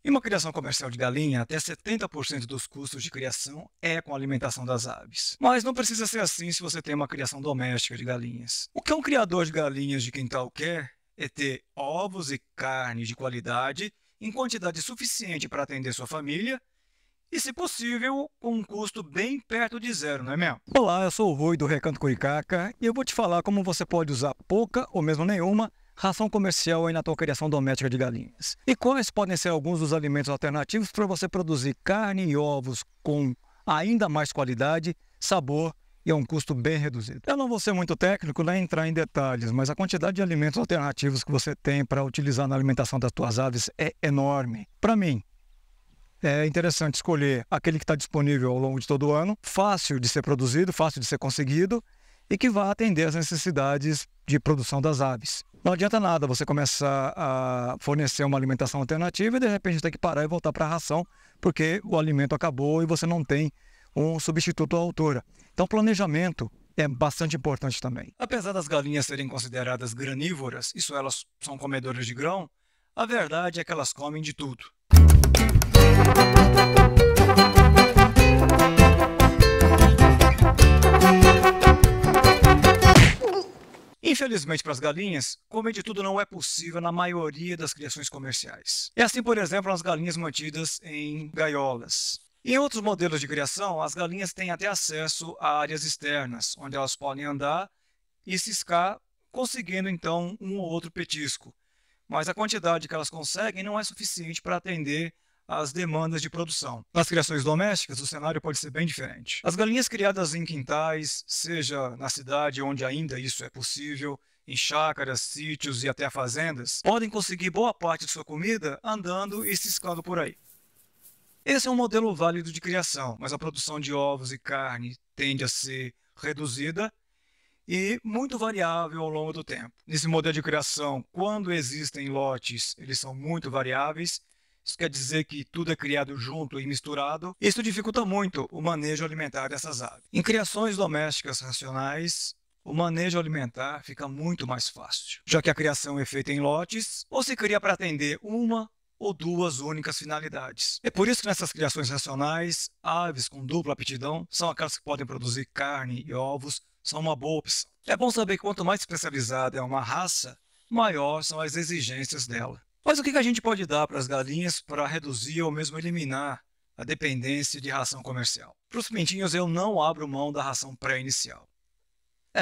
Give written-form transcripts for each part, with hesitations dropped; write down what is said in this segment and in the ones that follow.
Em uma criação comercial de galinha, até 70% dos custos de criação é com a alimentação das aves. Mas não precisa ser assim se você tem uma criação doméstica de galinhas. O que um criador de galinhas de quintal quer é ter ovos e carne de qualidade em quantidade suficiente para atender sua família e, se possível, com um custo bem perto de zero, não é mesmo? Olá, eu sou o Rui do Recanto Curicaca e eu vou te falar como você pode usar pouca ou mesmo nenhuma ração comercial aí na tua criação doméstica de galinhas. E quais podem ser alguns dos alimentos alternativos para você produzir carne e ovos com ainda mais qualidade, sabor e a um custo bem reduzido. Eu não vou ser muito técnico nem entrar em detalhes, mas a quantidade de alimentos alternativos que você tem para utilizar na alimentação das tuas aves é enorme. Para mim, é interessante escolher aquele que está disponível ao longo de todo o ano, fácil de ser produzido, fácil de ser conseguido e que vá atender às necessidades de produção das aves. Não adianta nada você começar a fornecer uma alimentação alternativa e de repente ter que parar e voltar para a ração, porque o alimento acabou e você não tem um substituto à altura. Então, planejamento é bastante importante também. Apesar das galinhas serem consideradas granívoras, isso elas são comedoras de grão, a verdade é que elas comem de tudo. Infelizmente para as galinhas, comer de tudo não é possível na maioria das criações comerciais. É assim, por exemplo, nas galinhas mantidas em gaiolas. Em outros modelos de criação, as galinhas têm até acesso a áreas externas, onde elas podem andar e ciscar, conseguindo então um ou outro petisco. Mas a quantidade que elas conseguem não é suficiente para atender às demandas de produção. Nas criações domésticas, o cenário pode ser bem diferente. As galinhas criadas em quintais, seja na cidade onde ainda isso é possível, em chácaras, sítios e até fazendas, podem conseguir boa parte de sua comida andando e ciscando por aí. Esse é um modelo válido de criação, mas a produção de ovos e carne tende a ser reduzida e muito variável ao longo do tempo. Nesse modelo de criação, quando existem lotes, eles são muito variáveis. Isso quer dizer que tudo é criado junto e misturado. Isso dificulta muito o manejo alimentar dessas aves. Em criações domésticas racionais, o manejo alimentar fica muito mais fácil, já que a criação é feita em lotes ou se cria para atender uma ou duas únicas finalidades. É por isso que nessas criações racionais, aves com dupla aptidão são aquelas que podem produzir carne e ovos, são uma boa opção. É bom saber que quanto mais especializada é uma raça, maior são as exigências dela. Mas o que a gente pode dar para as galinhas para reduzir ou mesmo eliminar a dependência de ração comercial? Para os pintinhos, eu não abro mão da ração pré-inicial.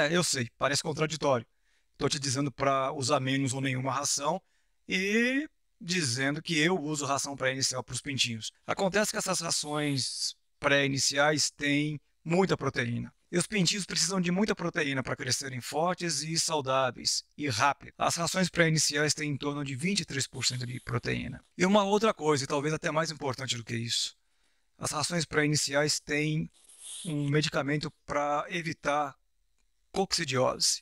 Eu sei, parece contraditório. Estou te dizendo para usar menos ou nenhuma ração e dizendo que eu uso ração pré-inicial para os pintinhos. Acontece que essas rações pré-iniciais têm muita proteína. E os pintinhos precisam de muita proteína para crescerem fortes e saudáveis e rápido. As rações pré-iniciais têm em torno de 23% de proteína. E uma outra coisa, e talvez até mais importante do que isso, as rações pré-iniciais têm um medicamento para evitar coccidiose.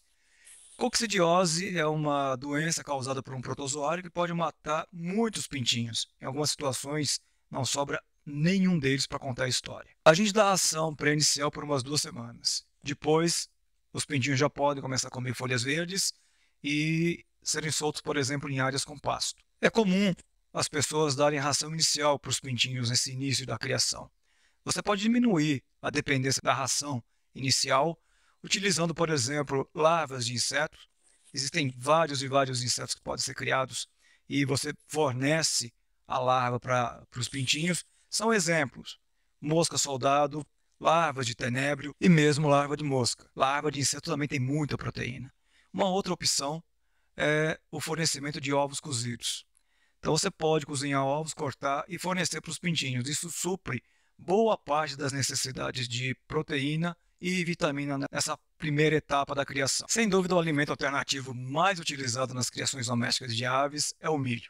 Coccidiose é uma doença causada por um protozoário que pode matar muitos pintinhos. Em algumas situações, não sobra nenhum deles para contar a história. A gente dá a ração pré-inicial por umas 2 semanas. Depois, os pintinhos já podem começar a comer folhas verdes e serem soltos, por exemplo, em áreas com pasto. É comum as pessoas darem ração inicial para os pintinhos nesse início da criação. Você pode diminuir a dependência da ração inicial utilizando, por exemplo, larvas de insetos. Existem vários e vários insetos que podem ser criados e você fornece a larva para os pintinhos. São exemplos: mosca soldado, larvas de tenébrio e mesmo larva de mosca. Larva de inseto também tem muita proteína. Uma outra opção é o fornecimento de ovos cozidos. Então você pode cozinhar ovos, cortar e fornecer para os pintinhos. Isso supre boa parte das necessidades de proteína e vitamina nessa primeira etapa da criação. Sem dúvida, o alimento alternativo mais utilizado nas criações domésticas de aves é o milho.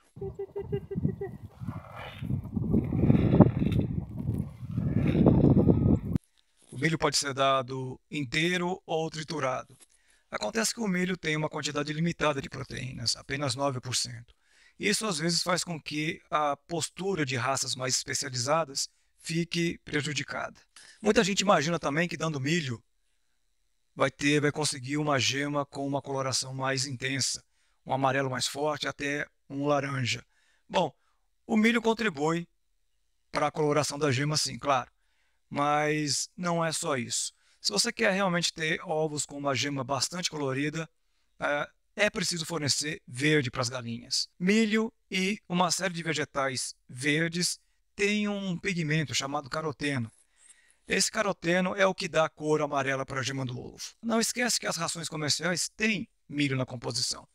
O milho pode ser dado inteiro ou triturado. Acontece que o milho tem uma quantidade limitada de proteínas, apenas 9%. Isso às vezes faz com que a postura de raças mais especializadas fique prejudicada. Muita gente imagina também que dando milho vai conseguir uma gema com uma coloração mais intensa, um amarelo mais forte até um laranja. Bom, O milho contribui para a coloração da gema, sim, claro, mas não é só isso. Se você quer realmente ter ovos com uma gema bastante colorida, é preciso fornecer verde para as galinhas. Milho e uma série de vegetais verdes têm um pigmento chamado caroteno. Esse caroteno é o que dá a cor amarela para a gema do ovo. Não esquece que as rações comerciais têm milho na composição.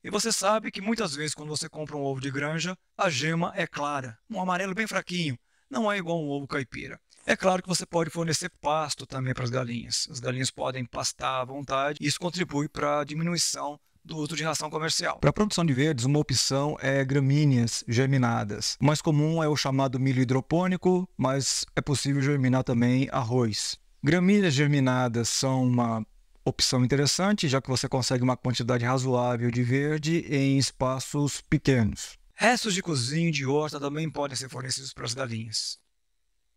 E você sabe que muitas vezes quando você compra um ovo de granja, a gema é clara, um amarelo bem fraquinho, não é igual um ovo caipira. É claro que você pode fornecer pasto também para as galinhas. As galinhas podem pastar à vontade e isso contribui para a diminuição do uso de ração comercial. Para a produção de verdes, uma opção é gramíneas germinadas. O mais comum é o chamado milho hidropônico, mas é possível germinar também arroz. Gramíneas germinadas são uma opção interessante, já que você consegue uma quantidade razoável de verde em espaços pequenos. Restos de cozinha e de horta também podem ser fornecidos para as galinhas.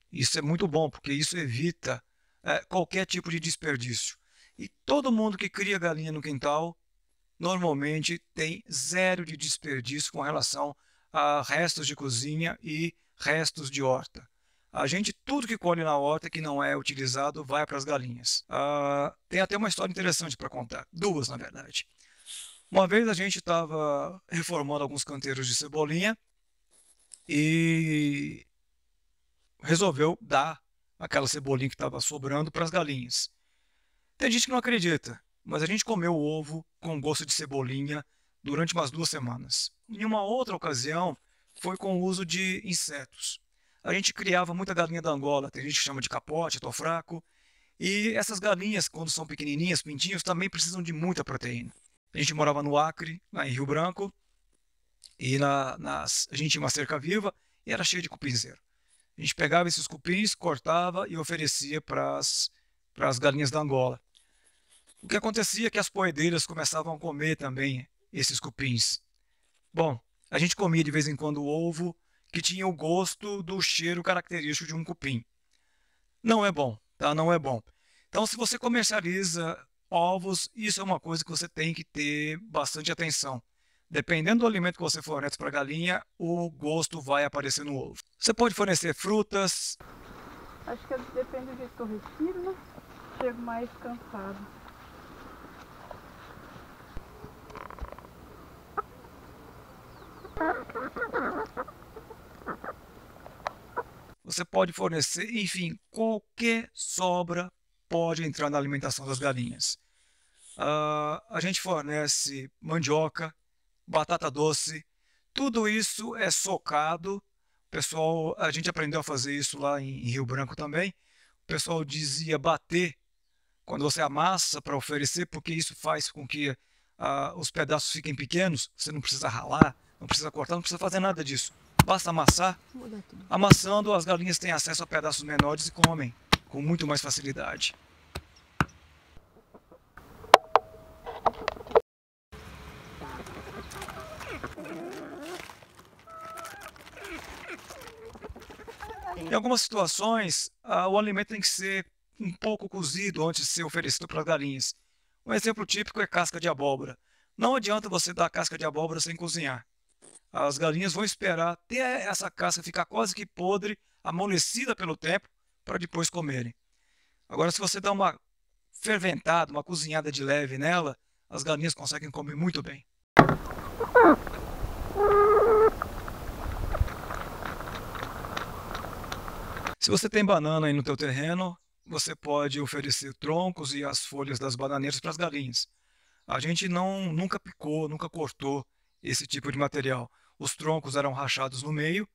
Isso é muito bom, porque isso evita qualquer tipo de desperdício. E todo mundo que cria galinha no quintal normalmente tem zero de desperdício com relação a restos de cozinha e restos de horta. Tudo que colhe na horta que não é utilizado vai para as galinhas. Tem até uma história interessante para contar, duas na verdade. Uma vez a gente estava reformando alguns canteiros de cebolinha e resolveu dar aquela cebolinha que estava sobrando para as galinhas. Tem gente que não acredita, mas a gente comeu o ovo com gosto de cebolinha durante umas 2 semanas. Em uma outra ocasião, foi com o uso de insetos. A gente criava muita galinha da Angola, tem gente que chama de capote, tofraco, e essas galinhas, quando são pequenininhas, pintinhos, também precisam de muita proteína. A gente morava no Acre, lá em Rio Branco, e a gente tinha uma cerca viva e era cheia de cupinzeiro. A gente pegava esses cupins, cortava e oferecia para as galinhas da Angola. O que acontecia é que as poedeiras começavam a comer também esses cupins. Bom, a gente comia de vez em quando o ovo que tinha o gosto do cheiro característico de um cupim. Não é bom, tá? Não é bom. Então, se você comercializa ovos, isso é uma coisa que você tem que ter bastante atenção. Dependendo do alimento que você fornece para a galinha, o gosto vai aparecer no ovo. Você pode fornecer frutas. Acho que depende do jeito que eu respiro, né? Chego mais cansado. Você pode fornecer, enfim, qualquer sobra pode entrar na alimentação das galinhas. A gente fornece mandioca, batata doce, tudo isso é socado. Pessoal, a gente aprendeu a fazer isso lá em Rio Branco também. O pessoal dizia bater quando você amassa para oferecer, porque isso faz com que os pedaços fiquem pequenos. Você não precisa ralar, não precisa cortar, não precisa fazer nada disso. Basta amassar. Amassando, as galinhas têm acesso a pedaços menores e comem com muito mais facilidade. Em algumas situações, o alimento tem que ser um pouco cozido antes de ser oferecido para as galinhas. Um exemplo típico é casca de abóbora. Não adianta você dar casca de abóbora sem cozinhar. As galinhas vão esperar até essa casca ficar quase que podre, amolecida pelo tempo, para depois comerem. Agora, se você dá uma ferventada, uma cozinhada de leve nela, as galinhas conseguem comer muito bem. Se você tem banana aí no teu terreno, você pode oferecer troncos e as folhas das bananeiras para as galinhas. A gente nunca picou, nunca cortou esse tipo de material. Os troncos eram rachados no meio,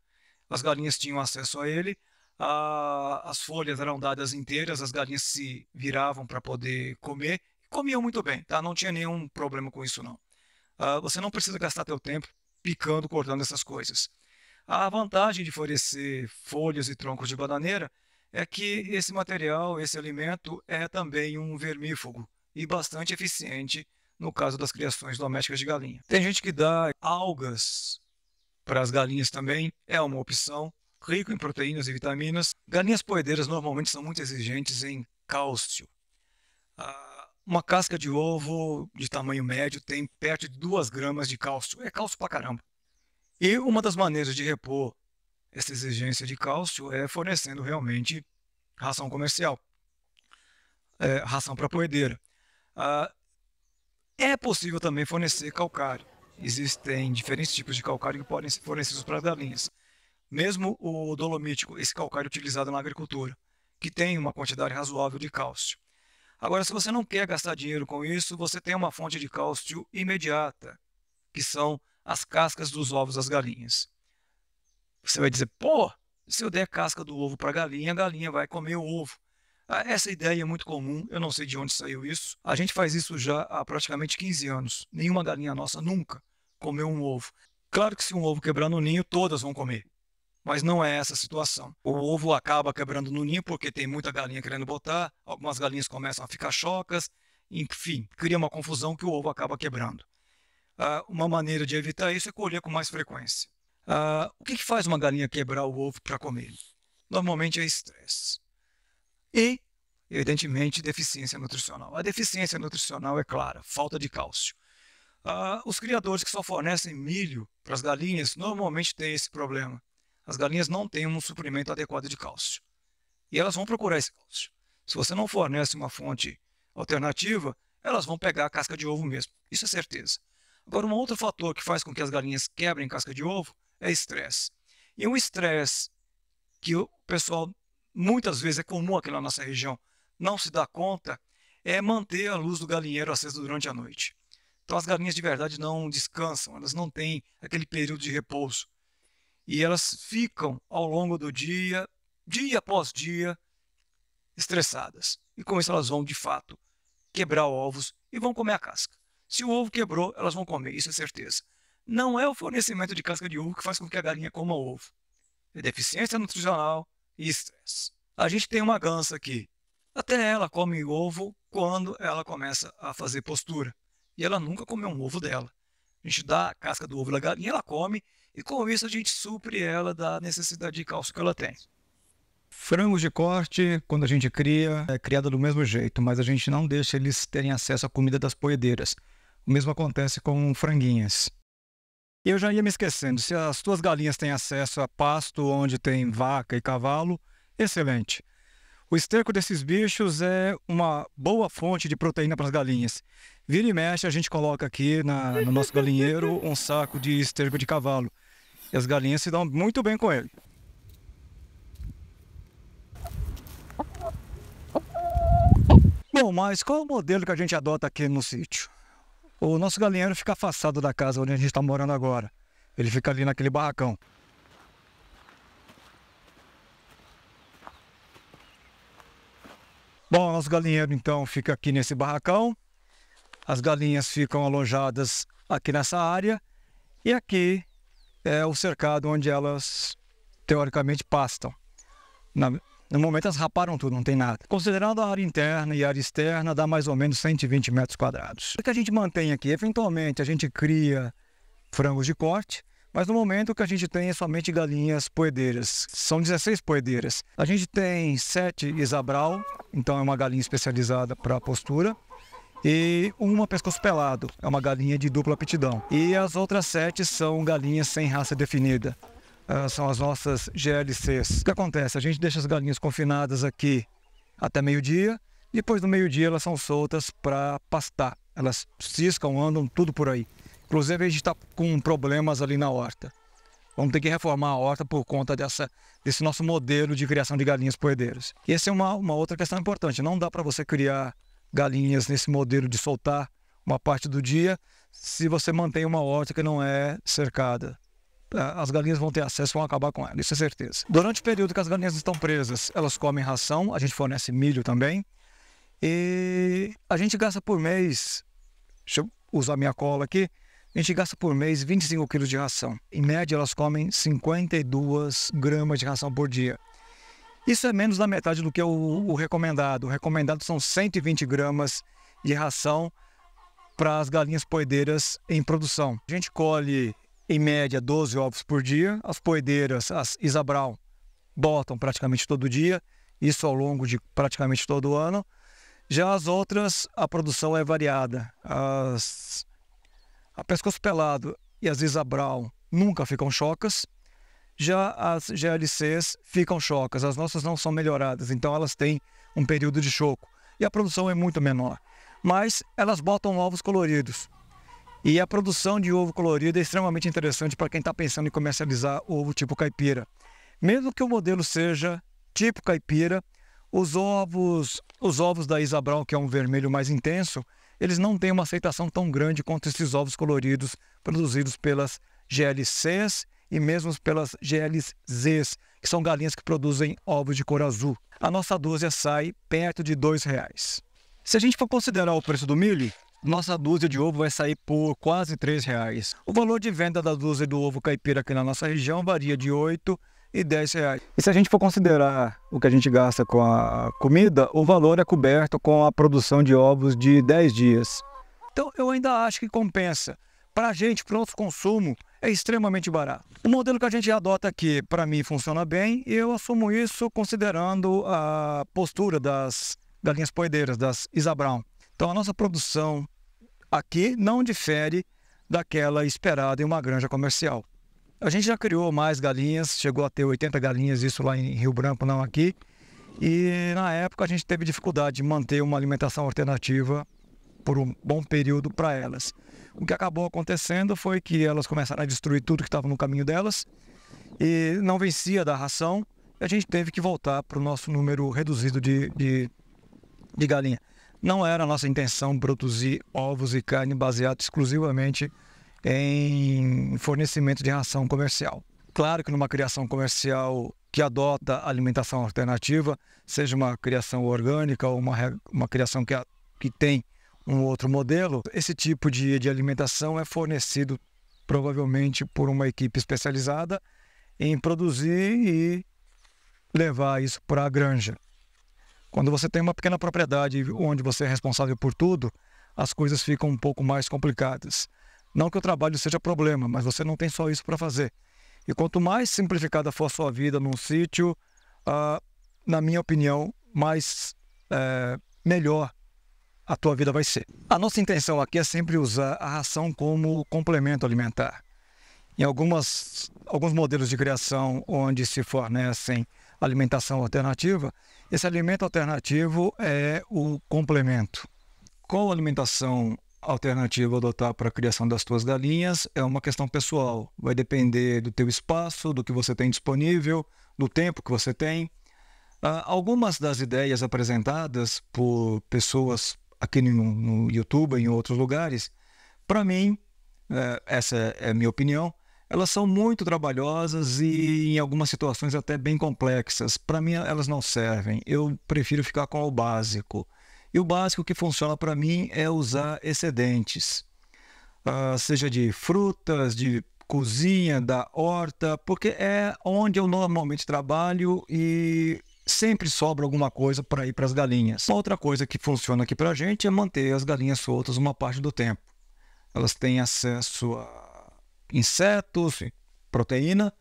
as galinhas tinham acesso a ele, as folhas eram dadas inteiras, as galinhas se viravam para poder comer, e comiam muito bem, tá? Não tinha nenhum problema com isso não. Você não precisa gastar teu tempo picando, cortando essas coisas. A vantagem de fornecer folhas e troncos de bananeira é que esse material, esse alimento, é também um vermífugo e bastante eficiente no caso das criações domésticas de galinha. Tem gente que dá algas para as galinhas também, é uma opção, rico em proteínas e vitaminas. Galinhas poedeiras normalmente são muito exigentes em cálcio. Uma casca de ovo de tamanho médio tem perto de 2 gramas de cálcio. É cálcio pra caramba. E uma das maneiras de repor essa exigência de cálcio é fornecendo realmente ração comercial, ração para poedeira. É possível também fornecer calcário. Existem diferentes tipos de calcário que podem ser fornecidos para as galinhas. Mesmo o dolomítico, esse calcário utilizado na agricultura, que tem uma quantidade razoável de cálcio. Agora, se você não quer gastar dinheiro com isso, você tem uma fonte de cálcio imediata, que são as cascas dos ovos das galinhas. Você vai dizer, pô, se eu der casca do ovo para a galinha vai comer o ovo. Essa ideia é muito comum, eu não sei de onde saiu isso. A gente faz isso já há praticamente 15 anos. Nenhuma galinha nossa nunca comeu um ovo. Claro que se um ovo quebrar no ninho, todas vão comer. Mas não é essa a situação. O ovo acaba quebrando no ninho porque tem muita galinha querendo botar, algumas galinhas começam a ficar chocas, enfim, cria uma confusão que o ovo acaba quebrando. Uma maneira de evitar isso é colher com mais frequência. O que faz uma galinha quebrar o ovo para comer? Normalmente é estresse. E, evidentemente, deficiência nutricional. A deficiência nutricional é clara, falta de cálcio. Os criadores que só fornecem milho para as galinhas normalmente têm esse problema. As galinhas não têm um suprimento adequado de cálcio. E elas vão procurar esse cálcio. Se você não fornece uma fonte alternativa, elas vão pegar a casca de ovo mesmo. Isso é certeza. Agora, um outro fator que faz com que as galinhas quebrem casca de ovo é estresse. E um estresse que o pessoal, muitas vezes é comum aqui na nossa região, não se dá conta, é manter a luz do galinheiro acesa durante a noite. Então as galinhas de verdade não descansam, elas não têm aquele período de repouso. E elas ficam ao longo do dia, dia após dia, estressadas. E com isso elas vão, de fato, quebrar ovos e vão comer a casca. Se o ovo quebrou, elas vão comer, isso é certeza. Não é o fornecimento de casca de ovo que faz com que a galinha coma ovo. É deficiência nutricional e estresse. A gente tem uma gansa aqui. Até ela come ovo quando ela começa a fazer postura. E ela nunca comeu um ovo dela. A gente dá a casca do ovo da galinha, ela come, e com isso a gente supre ela da necessidade de cálcio que ela tem. Frangos de corte, quando a gente cria, é criado do mesmo jeito, mas a gente não deixa eles terem acesso à comida das poedeiras. O mesmo acontece com franguinhas. E eu já ia me esquecendo, se as tuas galinhas têm acesso a pasto onde tem vaca e cavalo, excelente. O esterco desses bichos é uma boa fonte de proteína para as galinhas. Vira e mexe, a gente coloca aqui no nosso galinheiro um saco de esterco de cavalo. E as galinhas se dão muito bem com ele. Bom, mas qual é o modelo que a gente adota aqui no sítio? O nosso galinheiro fica afastado da casa onde a gente está morando agora. Ele fica ali naquele barracão. Bom, nosso galinheiro então fica aqui nesse barracão. As galinhas ficam alojadas aqui nessa área. E aqui é o cercado onde elas, teoricamente, pastam. No momento elas raparam tudo, não tem nada. Considerando a área interna e a área externa, dá mais ou menos 120 metros quadrados. O que a gente mantém aqui? Eventualmente a gente cria frangos de corte, mas no momento o que a gente tem é somente galinhas poedeiras. São 16 poedeiras. A gente tem 7 Isabral, então é uma galinha especializada para postura. E uma pescoço pelado, é uma galinha de dupla aptidão. E as outras 7 são galinhas sem raça definida. São as nossas GLCs. O que acontece? A gente deixa as galinhas confinadas aqui até meio-dia. Depois do meio-dia elas são soltas para pastar. Elas ciscam, andam tudo por aí. Inclusive a gente está com problemas ali na horta. Vamos ter que reformar a horta por conta desse nosso modelo de criação de galinhas poedeiras. E essa é uma outra questão importante. Não dá para você criar galinhas nesse modelo de soltar uma parte do dia se você mantém uma horta que não é cercada. As galinhas vão ter acesso, vão acabar com ela, isso é certeza. Durante o período que as galinhas estão presas, elas comem ração, a gente fornece milho também. E a gente gasta por mês, deixa eu usar minha cola aqui, a gente gasta por mês 25 quilos de ração. Em média, elas comem 52 gramas de ração por dia. Isso é menos da metade do que o recomendado. O recomendado são 120 gramas de ração para as galinhas poedeiras em produção. A gente colhe, em média, 12 ovos por dia. As poedeiras, as Isabral, botam praticamente todo dia, isso ao longo de praticamente todo o ano. Já as outras, a produção é variada. A pescoço pelado e as Isabral, nunca ficam chocas. Já as GLCs ficam chocas. As nossas não são melhoradas, então elas têm um período de choco. E a produção é muito menor. Mas elas botam ovos coloridos. E a produção de ovo colorido é extremamente interessante para quem está pensando em comercializar ovo tipo caipira. Mesmo que o modelo seja tipo caipira, os ovos da Isa Brown, que é um vermelho mais intenso, eles não têm uma aceitação tão grande quanto esses ovos coloridos produzidos pelas GLCs e mesmo pelas GLZs, que são galinhas que produzem ovos de cor azul. A nossa dúzia sai perto de R$2. Se a gente for considerar o preço do milho, nossa dúzia de ovo vai sair por quase R$3. O valor de venda da dúzia do ovo caipira aqui na nossa região varia de R$8 e R$10. E se a gente for considerar o que a gente gasta com a comida, o valor é coberto com a produção de ovos de 10 dias. Então eu ainda acho que compensa. Para a gente, para o nosso consumo, é extremamente barato. O modelo que a gente adota aqui, para mim, funciona bem e eu assumo isso considerando a postura das galinhas poedeiras, das Isa Brown. Então a nossa produção aqui não difere daquela esperada em uma granja comercial. A gente já criou mais galinhas, chegou a ter 80 galinhas, isso lá em Rio Branco, não aqui. E na época a gente teve dificuldade de manter uma alimentação alternativa por um bom período para elas. O que acabou acontecendo foi que elas começaram a destruir tudo que estava no caminho delas e não vencia da ração. E a gente teve que voltar para o nosso número reduzido de galinha. Não era a nossa intenção produzir ovos e carne baseado exclusivamente em fornecimento de ração comercial. Claro que numa criação comercial que adota alimentação alternativa, seja uma criação orgânica ou uma criação que tem um outro modelo, esse tipo de alimentação é fornecido provavelmente por uma equipe especializada em produzir e levar isso para a granja. Quando você tem uma pequena propriedade onde você é responsável por tudo, as coisas ficam um pouco mais complicadas. Não que o trabalho seja problema, mas você não tem só isso para fazer. E quanto mais simplificada for a sua vida num sítio, na minha opinião, melhor a tua vida vai ser. A nossa intenção aqui é sempre usar a ração como complemento alimentar. Em alguns modelos de criação onde se fornecem alimentação alternativa, esse alimento alternativo é o complemento. Qual alimentação alternativa adotar para a criação das tuas galinhas é uma questão pessoal. Vai depender do teu espaço, do que você tem disponível, do tempo que você tem. Algumas das ideias apresentadas por pessoas aqui no YouTube e em outros lugares, para mim, essa é a minha opinião, elas são muito trabalhosas e em algumas situações até bem complexas. Para mim elas não servem, eu prefiro ficar com o básico. E o básico que funciona para mim é usar excedentes, seja de frutas, de cozinha, da horta, porque é onde eu normalmente trabalho e sempre sobra alguma coisa para ir para as galinhas. Uma outra coisa que funciona aqui para a gente é manter as galinhas soltas uma parte do tempo. Elas têm acesso a insetos, proteína,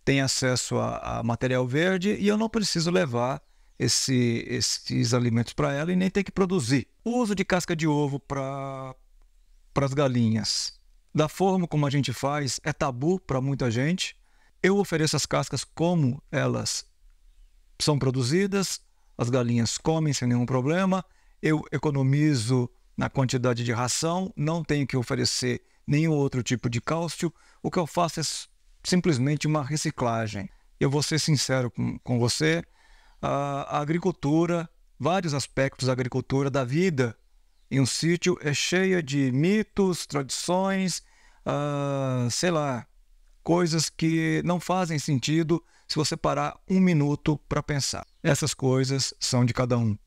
têm acesso a material verde e eu não preciso levar esses alimentos para ela e nem ter que produzir. O uso de casca de ovo para as galinhas, da forma como a gente faz, é tabu para muita gente. Eu ofereço as cascas como elas são produzidas, as galinhas comem sem nenhum problema, eu economizo na quantidade de ração, não tenho que oferecer nenhum outro tipo de cálcio. O que eu faço é simplesmente uma reciclagem. Eu vou ser sincero com você, a agricultura, vários aspectos da agricultura, da vida em um sítio é cheia de mitos, tradições, coisas que não fazem sentido se você parar um minuto para pensar. Essas coisas são de cada um.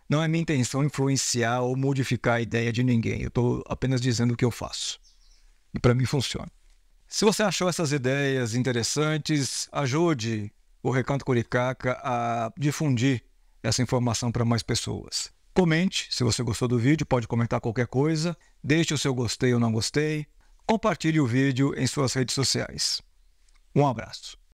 Não é minha intenção influenciar ou modificar a ideia de ninguém. Eu estou apenas dizendo o que eu faço. E para mim funciona. Se você achou essas ideias interessantes, ajude o Recanto Curicaca a difundir essa informação para mais pessoas. Comente, se você gostou do vídeo, pode comentar qualquer coisa. Deixe o seu gostei ou não gostei. Compartilhe o vídeo em suas redes sociais. Um abraço.